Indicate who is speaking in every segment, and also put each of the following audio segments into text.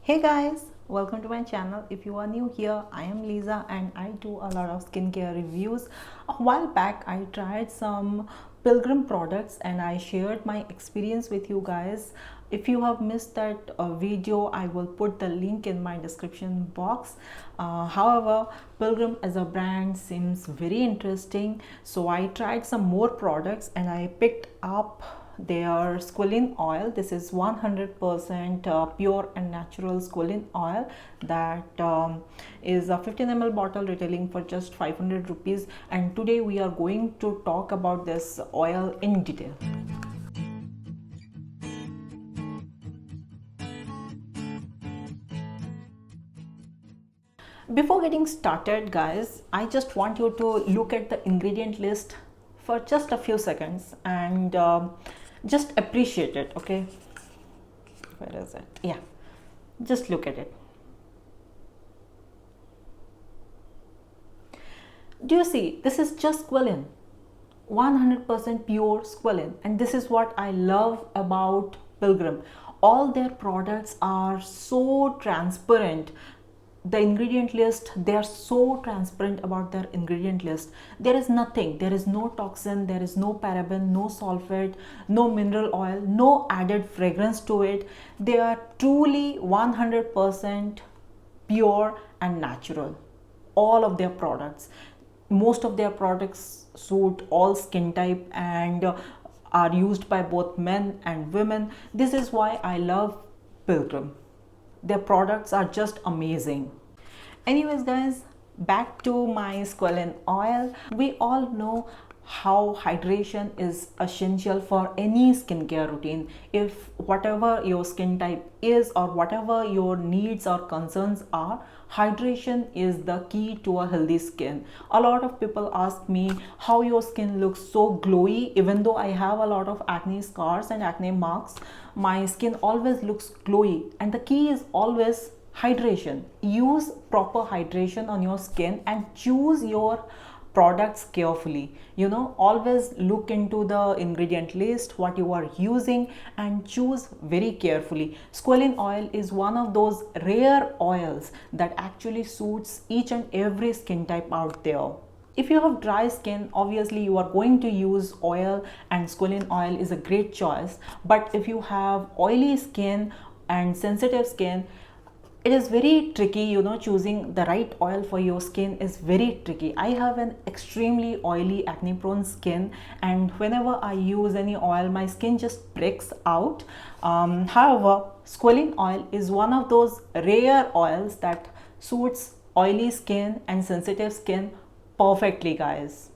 Speaker 1: Hey guys, welcome to my channel. If you are new here, I am Lisa and I do a lot of skincare reviews. A while back I tried some Pilgrim products and I shared my experience with you guys. If you have missed that video, I will put the link in my description box. However, Pilgrim as a brand seems very interesting, so I tried some more products and I picked up their squalane oil. This is 100% pure and natural squalane oil that is a 15 ml bottle retailing for just 500 rupees, and today we are going to talk about this oil in detail. Before getting started guys, I just want you to look at the ingredient list for just a few seconds and just appreciate it. Okay, where is it? Yeah, just look at it. Do you see? This is just squalane, 100% pure squalane, and this is what I love about Pilgrim. All their products are so transparent. The ingredient list, they are so transparent about their ingredient list. There is nothing, there is no toxin, there is no paraben, no sulphate, no mineral oil, no added fragrance to it. They are truly 100% pure and natural. All of their products, most of their products suit all skin type and are used by both men and women. This is why I love Pilgrim. Their products are just amazing. Anyways guys, back to my squalane oil. We all know how hydration is essential for any skincare routine. If whatever your skin type is or whatever your needs or concerns are, hydration is the key to a healthy skin. A lot of people ask me how your skin looks so glowy. Even though I have a lot of acne scars and acne marks, my skin always looks glowy, and the key is always hydration. Use proper hydration on your skin and choose your products carefully. Always look into the ingredient list, what you are using, and choose very carefully. Squalane oil is one of those rare oils that actually suits each and every skin type out there. If you have dry skin, obviously you are going to use oil, and squalane oil is a great choice. But if you have oily skin and sensitive skin, it is very tricky. Choosing the right oil for your skin is very tricky. I have an extremely oily, acne prone skin, and whenever I use any oil, my skin just breaks out. However, squalane oil is one of those rare oils that suits oily skin and sensitive skin perfectly guys.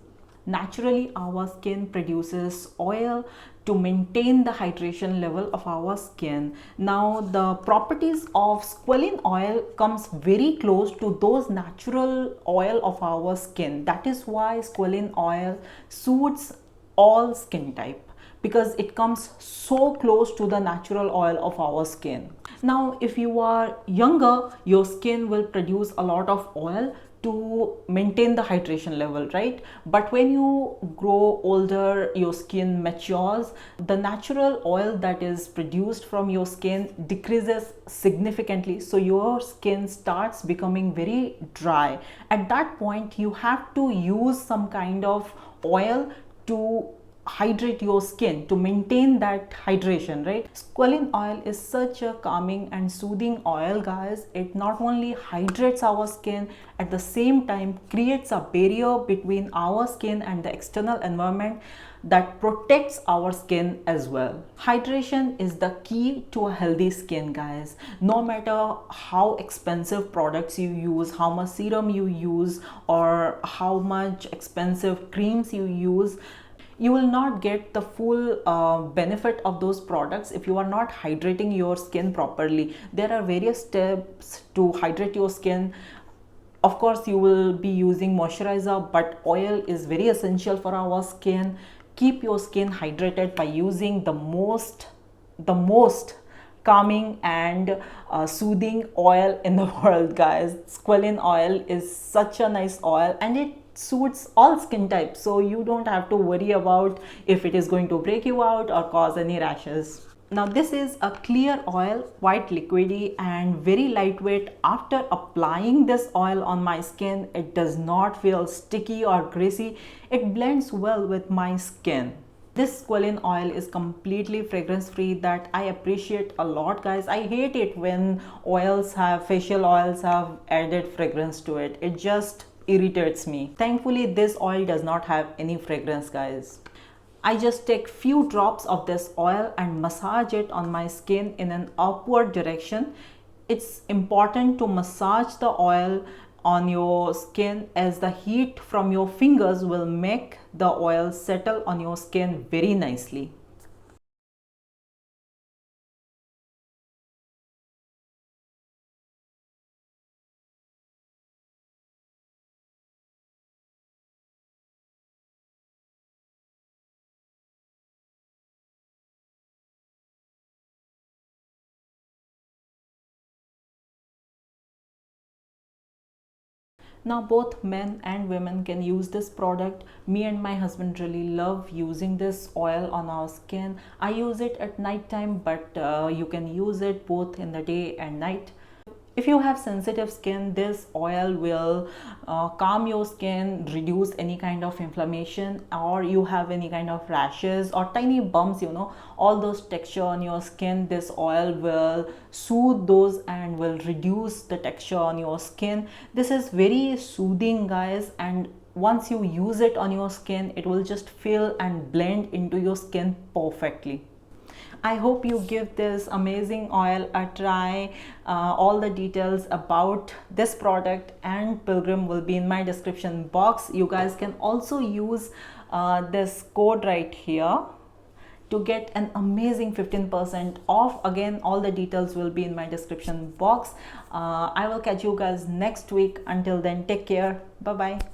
Speaker 1: Naturally, our skin produces oil to maintain the hydration level of our skin. Now, the properties of squalane oil comes very close to those natural oil of our skin. That is why squalane oil suits all skin type, because it comes so close to the natural oil of our skin. Now, if you are younger, your skin will produce a lot of oil to maintain the hydration level, right? But when you grow older, your skin matures, the natural oil that is produced from your skin decreases significantly, so your skin starts becoming very dry. At that point, you have to use some kind of oil to hydrate your skin, to maintain that hydration, right? Squalane oil is such a calming and soothing oil guys. It not only hydrates our skin, at the same time creates a barrier between our skin and the external environment that protects our skin as well. Hydration is the key to a healthy skin guys. No matter how expensive products you use, how much serum you use, or how much expensive creams you use, you will not get the full benefit of those products if you are not hydrating your skin properly. There are various steps to hydrate your skin. Of course, you will be using moisturizer, but oil is very essential for our skin. Keep your skin hydrated by using the most calming and soothing oil in the world guys. Squalane oil is such a nice oil, and it suits all skin types, so you don't have to worry about if it is going to break you out or cause any rashes. Now this is a clear oil, quite liquidy and very lightweight. After applying this oil on my skin, it does not feel sticky or greasy. It blends well with my skin. This squalane oil is completely fragrance free, that I appreciate a lot, guys. I hate it when facial oils have added fragrance to it. It just irritates me. Thankfully this oil does not have any fragrance, guys. I just take few drops of this oil and massage it on my skin in an upward direction. It's important to massage the oil on your skin, as the heat from your fingers will make the oil settle on your skin very nicely. Now both men and women can use this product. Me and my husband really love using this oil on our skin. I use it at night time, but you can use it both in the day and night. If you have sensitive skin, this oil will calm your skin, reduce any kind of inflammation, or you have any kind of rashes or tiny bumps, all those texture on your skin, this oil will soothe those and will reduce the texture on your skin. This is very soothing, guys, and once you use it on your skin, it will just fill and blend into your skin perfectly. I hope you give this amazing oil a try. All the details about this product and Pilgrim will be in my description box. You guys can also use this code right here to get an amazing 15% off. Again, all the details will be in my description box. I will catch you guys next week. Until then, take care. Bye bye.